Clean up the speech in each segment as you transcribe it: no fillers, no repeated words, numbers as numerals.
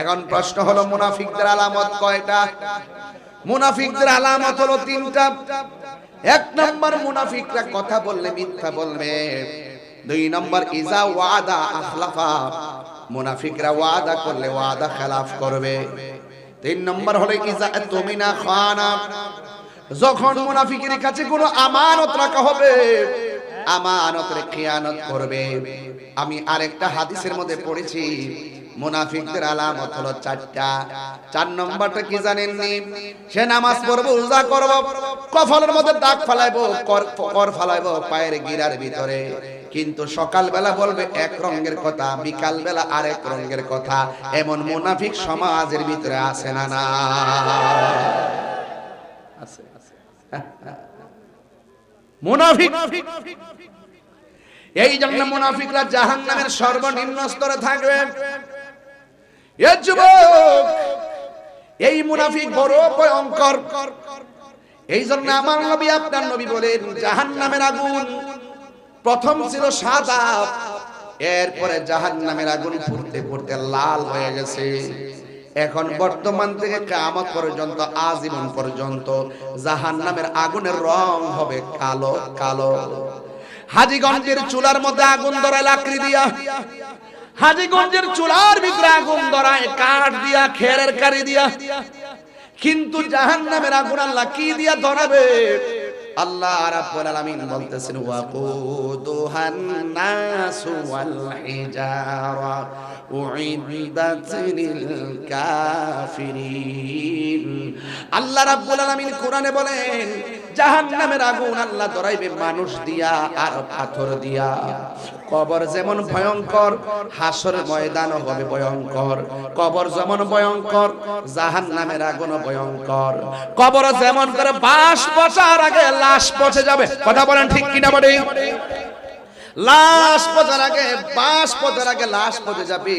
এখন প্রশ্ন হলো মুনাফিকদের আলামত কয়টা? মুনাফিকদের আলামত হলো তিনটা। এক নম্বর, মুনাফিকরা কথা বললে মিথ্যা বলবে। দুই নম্বর, ইজা ওয়াদা আখলাফা, মুনাফিকরা ওয়াদা করলে ওয়াদা খেলাফ করবে। তিন নম্বর হলো ইজা তুমিনা খানা, যখন মুনাফিকের কাছে কোনো আমানত রাখা হবে আমানতের খেয়ানত করবে। আমি আরেকটা হাদিসের মধ্যে পড়েছি মুনাফিকদের আলামত হলো চারটা। চার নম্বরটা কি জানেননি? সে নামাজ পড়বো, রোজা করবো, কপালের মধ্যে দাগ ফালাইবো, কর ফালাইবো পায়ের গিরার ভিতরে, কিন্তু সকালবেলা বলবে এক রঙের কথা, বিকাল বেলা আরেক রঙের কথা। এমন মুনাফিক সমাজের ভিতরে আছে না? না আছে। মুনাফিক, এই জন্য মুনাফিকরা জাহান্নামের সর্বনিম্ন স্তরে থাকবে। এ যুবক, এই মুনাফিক বড় ভয়ঙ্কর। এই জন্য আমার নবী, আপনার নবী বলেন জাহান্নামের আগুন প্রথম ছিল সাদা, এরপরে জাহান্নামের আগুন ফুটতে ফুটতে লাল হয়ে গেছে। এখন বর্তমান থেকে কিয়ামত পর্যন্ত, আজীবন পর্যন্ত জাহান্নামের আগুনের রং হবে কালো কালো। হাজীগঞ্জের চুলার মধ্যে আগুন ধরায় লাকড়ি দিয়া, হাজীগঞ্জের চুলার ভিতরে আগুন ধরায় কাঠ দিয়া, খেরের কারি দিয়া, কিন্তু জাহান্নামের আগুন আল্লাহ কি দিয়া ধরাবে? আল্লাহ রাব্বুল আলামিন বলতেছেন ওয়াকুদুহান নাসু ওয়াল হিজারা উইদ্দাত লিল কাফিরিন। আল্লাহ রাব্বুল আলামিন কোরআনে বলেন জাহান্নামের আগুন আল্লাহ ধরাইবে মানুষ দিয়া আর পাথর দিয়া। কবর যেমন ভয়ঙ্কর, হাসর ময়দানও হবে ভয়ঙ্কর। কবর যেমন ভয়ঙ্কর, জাহান্নামের আগুনও ভয়ঙ্কর। কবর যেমন করে বাঁশ পচার আগে লাশ পচে যাবে, কথা বলেন ঠিক কিনা বলে? লাশ পচার আগে, বাঁশ পচার আগে লাশ পচে যাবে,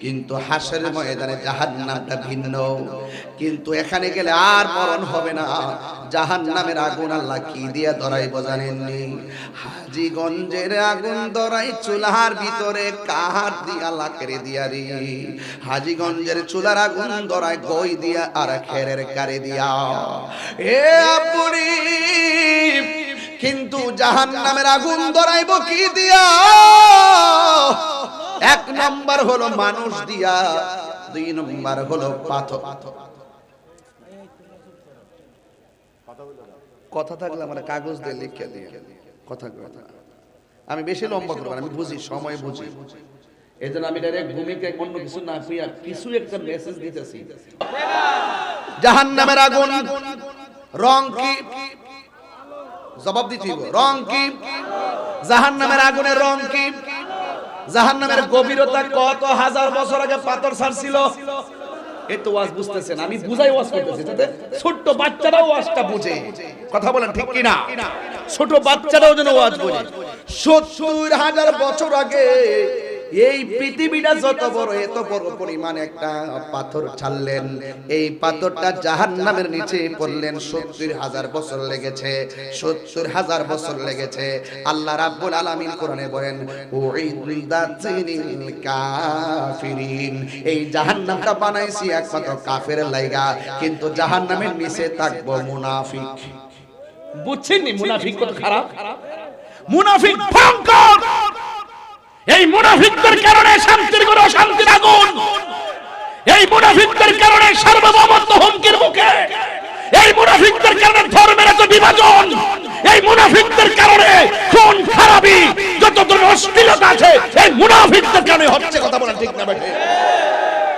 কিন্তু হাসরের ময়দানে জাহান্নামটা ভিন্ন। কিন্তু এখানে গেলে আর মরণ হবে না। জাহান্নামের আগুন আল্লাহ কি দিয়া ধরাইব জানেননি? হাজীগঞ্জের আগুন ধরাই চুলার ভিতরে কাঠ দিয়া, লাকড়ি দিয়া রে। হাজীগঞ্জের চুলার আগুন ধরাই গই দিয়া আর খেরের কারি দিয়া। এ আপুরি, কিন্তু জাহান্নামের আগুন ধরাইব কি দিয়া? এক নম্বর হলো মানুষ দিয়া, দুই নম্বর হলো পাথর। কথা থাকলে আমার কাগজ দিয়ে লিখে দিয়ে কথা কথা। আমি বেশি লম্বা করব না, আমি বুঝি, সময় বুঝি। এই জন্য আমি ডাইরেক্ট ভূমিকা অন্য কিছু না কইয়া কিছু একটা মেসেজ দিতেছি। জাহান্নামের আগুন রং কি? জবাব দিতে হইব। রং কি? জাহান্নামের আগুনের রং কি? জাহান্নামের গভীরতা কত হাজার বছর আগে পাথর ছাড়ছিল? এই তো ওয়াজ বুঝতেছেন, আমি বুঝাই ওয়াজ করতেছি যাতে ছোট বাচ্চারাও ওয়াজটা বুঝে। কথা বলেন ঠিক কিনা? ছোট বাচ্চারাও যেন ওয়াজ বুঝে। ৭০,০০০ বছর আগে এই পৃথিবীটা যত বড়, এত বড় পরিমাণে একটা পাথর ছাড়লেন। এই পাথরটা জাহান্নামের নিচে পড়লেন ৭০,০০০ বছর লেগেছে। ৭০,০০০ বছর লেগেছে। আল্লাহ রাব্বুল আলামিন কোরআনে বলেন উইদ্দাত লিল কাফিরিন, এই জাহান্নামটা বানাইছি একমাত্র কাফেরের লাইগা, কিন্তু জাহান্নামের নিচে থাকবো মুনাফিক। বুঝছেন নি মুনাফিক কত খারাপ? মুনাফিক ভয়ঙ্কর। এই মুনাফিকদের কারণে শান্তির ঘরে অশান্তির আগুন। এই মুনাফিকদের কারণে সার্বভৌমত্ব হুমকির মুখে। এই মুনাফিকদের কারণে ধর্মের এত বিভাজন। এই মুনাফিকদের কারণে খুন খারাপি, যত ধরনের অশ্লীলতা আছে এই মুনাফিকদের কারণে হচ্ছে। কথা বলেন ঠিক না বেঠে?